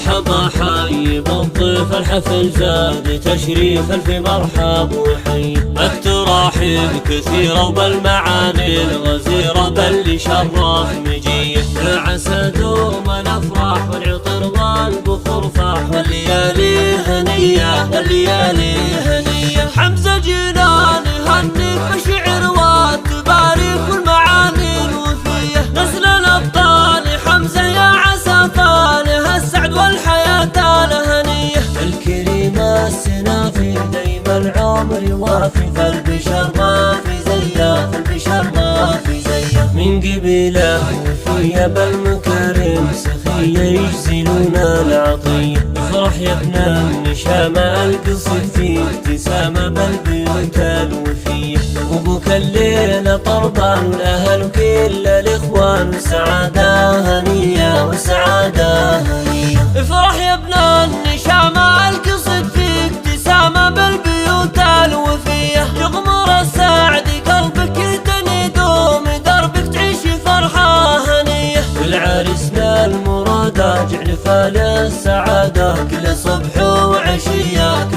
مرحبا حي بالضيف الحفل زاد تشريف الف مرحب وحي. التراحيب كثيرة وبالمعاني الغزيرة بل شرف مجيه. عسى دوما الافراح والعطر والبخور فاح والليالي هنيه والليالي هنيه. حمزة جيلاني هنيك بشعر والتباريك والمعاني الوفيه. نسل الابطال حمزة يا عسى فاله السعد والحياة الهنيه. الكريمة السنافي دايما العمر وافي فالبشر ما في زيه فالبشر ما في زيه. من قبيله وفيه بالمكارم سخيه يجزلون العطيه. افرح يا ابن النشامة القصد فيه ابتسامة بالبيوت الوفيه. وبوك الليلة طربان والاهل وكل الاخوان وسعادة هنية وسعادة هنية. افرح يا ابن النشامة القصد فيه ابتسامة بالبيوت الوفيه. يغمر السعد قلبك يدني دوم دربك تعيش فرحة هنية. والعريسنا المرادة جعل فال السعادة كل صبح وعشية.